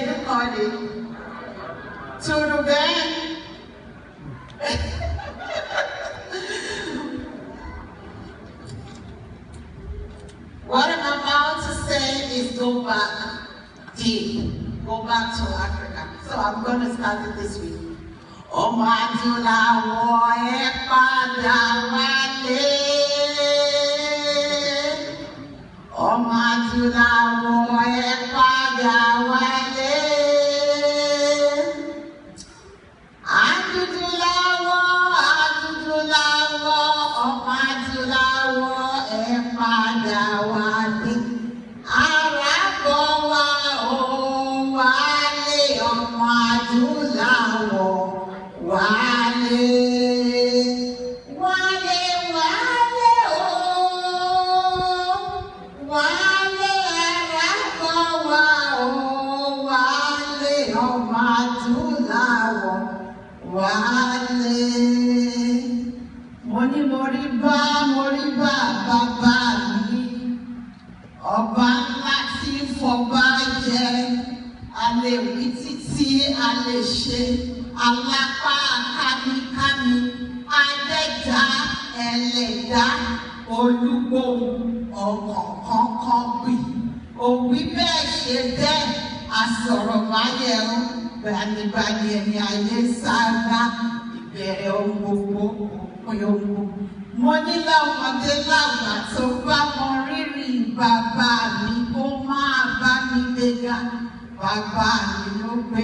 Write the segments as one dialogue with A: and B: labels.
A: you call it? To the band. What I'm about to say is go back deep. Go back to Africa. So I'm going to start it this week. Ọmọ adúláwọ̀ ẹ padà wálé. Ọmọ adúláwọ̀ ẹ padà wálé. Adúláwọ̀, adúláwọ̀, ọmọ adúláwọ̀ ẹ padà wálé. Arábọ̀ wa ò wálé, ọmọ adúláwọ̀. Wálé, wálé, wálé, oh, wálé, arábọ̀ wa, oh, wálé, ọmọ adúláwọ̀, wálé. Mo ní mo rí bá bàbá mi, ọba ńlá tí fọba jẹ, a lè wí títí a lè ṣe. Alápá kámikámi, adẹ́dá ẹlẹ́dá, olúgbòhùn ọ̀kọ̀ọ̀kan gbì. Òwí bẹ́ẹ̀ ṣe bẹ́ẹ̀, asọ̀rọ̀ máyẹ̀rún, gbanigbani ẹni ayé sára, ìbẹ̀rẹ̀ ohun gbogbo, òpin ohun gbogbo. Mo ní lọ́mọdé lágbà tó bá mọ rírì bàbá mi, kó máa bá mi gbéga. Bàbá mi ló gbé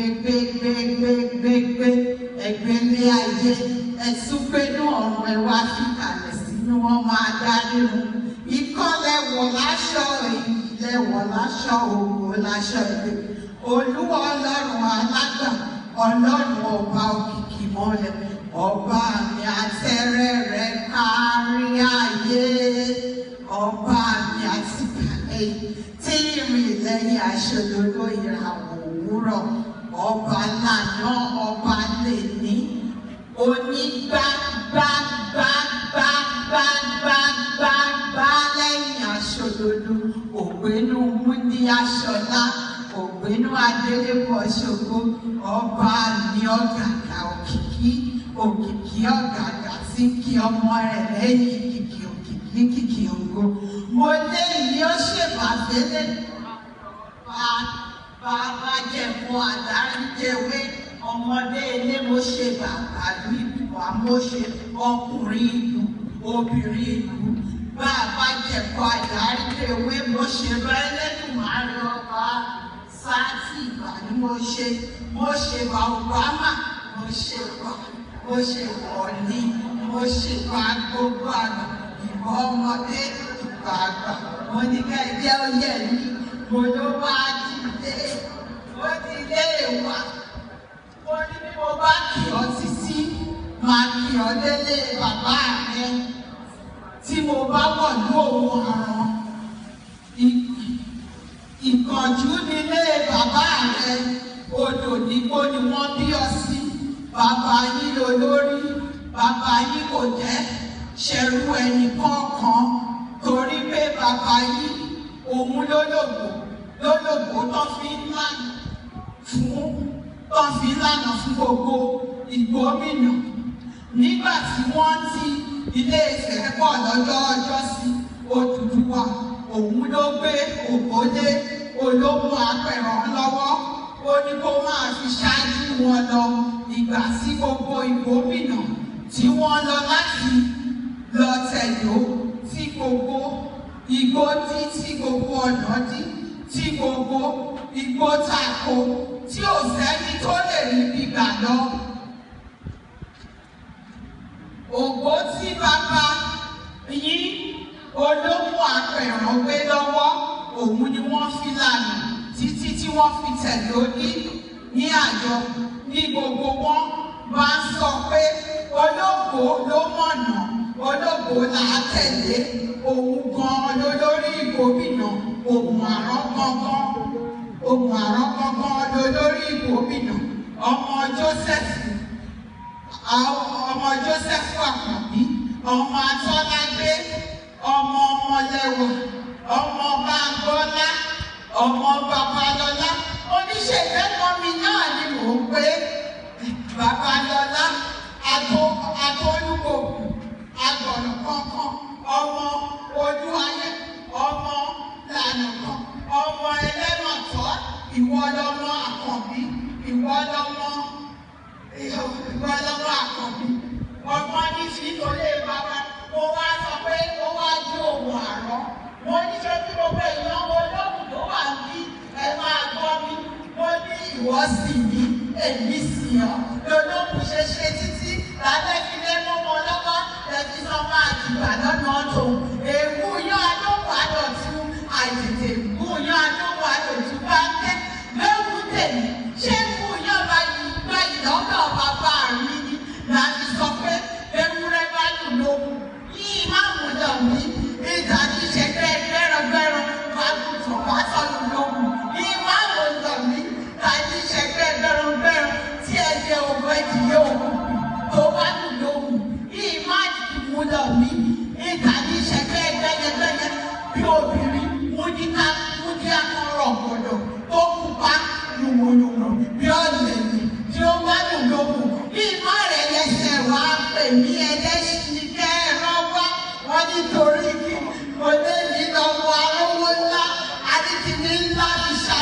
A: ẹgbẹ́ lé ayé ẹ̀sùn pẹ̀lú ọ̀run ẹ̀wà fìkàlẹ̀ sínú wọn máa dárí mu. Ikọ́ lẹ́wọ̀ láṣọ èyí lẹ́wọ̀ láṣọ òwò láṣọ ìgbé. Olúwa ọlọ́run alágbà, ọlọ́run ọba òkìkí mọ́lẹ̀, ọba mi àtẹ́rẹ́ rẹ̀ kárí ayé, ọba mi àtìkàlẹ̀ tí ìrìn lẹ́yìn aṣòdodo ìràwọ̀ òwúrọ̀, ọba lànà ọba lè ní, onígbàgbàgbàgbàgbàgbà lẹ́yìn aṣòdodo, ògbénú múndí aṣọlá, ògbénú adélébọ̀ ṣògo, ọba ní ọ̀gàgà òkìkí, òkìkí ọ̀gàgà tí kí ọmọ rẹ̀ lẹ́yìn kìkì ògo. Mo lé ìní ó ṣèbàfẹ́lẹ́ bàbá jẹ̀fọ́ àdáríjẹwé, ọmọdé ilé mo ṣe bàbàlú ìbùwà, mo ṣe ọkùnrin ìlú, obìnrin ìlú. Bàbá jẹ̀fọ́ àdáríjẹwé, mo ṣe bẹ́lẹ́dùnmáre ọba sáàtì ìgbà ni mo ṣe bá Obama, mo ṣe wọ̀ọ́lì, mo ṣe bá gbogbo àgbà. Ọmọdé ìgbà àgbà, mo ní ká jẹ́ oyè ní, mo ló wá dìde, ó ti lé wa. Mo ní bí mo bá kì ọ́ títí, máa kì ọ́ délé bàbá rẹ. Tí mo bá wọ̀ ní òun ọ̀ràn, ìkànjú nílé bàbá rẹ, odò nígbó ni wọ́n bí ọ sí. Bàbá yín lolórí, bàbá yín kò jẹ́ ṣẹ̀rú ẹnì kọ̀ọ̀kan, torí pé bàbá yìí òun lólògbò tó fi ń lànà fún gbogbo ìgbómìnà. Nígbà tí wọ́n ti Ilé Ifẹ̀ pọ̀ lọ́jọ́ ọjọ́ sí Odùduwà, òun ló gbé ògbólé ológun apẹ̀rọ̀ lọ́wọ́, ó ní kó máa fi ṣáájú wọn lọ. Ìgbà tí gbogbo ìgbómìnà tí wọ́n lọ láti lọ tẹ̀dó, tí gbogbo igbó dí, tí gbogbo ọ̀nà dí, tí gbogbo igbó tako, tí ò sẹ́ni tó lè rí gbígbà lọ. Ògbó tí bàbá yín ológun apẹ̀rọ̀ gbé lọ́wọ́, òun ni wọ́n fi lànà títí tí wọ́n fi tẹ̀dó ní àjọ. Ní gbogbo wọn bá ń sọ pé ológbò ló mọ̀nà, ológbò là á tẹ̀lé, òun gan lólórí ìgbómìnà, òun àrán gangan lólórí ìgbómìnà. Ọmọ Jósẹ́fù Àkànbí, ọmọ Atọ́lágbé, ọmọ Ọmọlẹ́wà, ọmọ Báńgọ́lá, ọmọ Babalọ́lá. Ó ní oníṣègbè kan mi náà ni mò ń pé Babalọ́lá Atolúkòkù agbọ̀nà kankan ọmọ ojú ayé ọmọ lànà kan ọmọ ẹlẹ́mọ̀tọ́ ìwọ lọmọ àkànbí ìwọ lọmọ àkànbí ọmọ ní sí tòlé bàbá mo wá sọ pé ó wá jí òun àárọ̀ mo ní ṣe kí gbogbo èèyàn olóhùn tó wà ní ẹ máa gbọ́ mi mo ní ìwọ sì ní èmi sì hàn lolóhùn ṣe ṣe títí lálẹ́ fi lé mọ́mọ́ lọ́wọ́ lẹ́bí sọ máa dìgbà lọ́nà ọ̀tọ̀ èèwù yan adóhùn àdọ̀tún àìtètè gùn yan adóhùn àdọ̀tún bá ń tẹ́ lóhùn tèmi ṣé gùn yan bá yìí gbọ́ ìdọ́gbọ̀ bàbá mi ni láti sọ pé ewúrẹ́ bá lù lóhùn yìí má mú lọ mí ìjà ní ìṣẹ̀gbẹ́ gbẹ́rọ̀gbẹ́rọ̀ bá gùn bá sọ̀rọ̀ lóhùn yìí má mú lọ mí láti ìṣẹ̀gbẹ́ gbẹ́rọ̀gbẹ́rọ̀ tí ẹ jẹ ògùn ẹ̀dìyẹ ògùn tó bá lù lóhùn yìí má mú lọ mí ìjà ní ìṣẹ̀gbẹ́ gbẹ́yẹgbẹ́yẹ bí obìnrin múdíká múdí akọrọ̀ gbọ̀dọ̀ tó pupa yùmùyùmù bí ọ̀lẹ̀ ni tí ó bá lù lóhùn yìí má rẹ̀ lẹ́sẹ̀ wá pè mí ẹlẹ́sìn kẹ́ ẹ̀rọ wá wọ́n nítorí kí mo lé ní lọ́wọ́ arówó ńlá àti kìíní ńlá fi ṣá.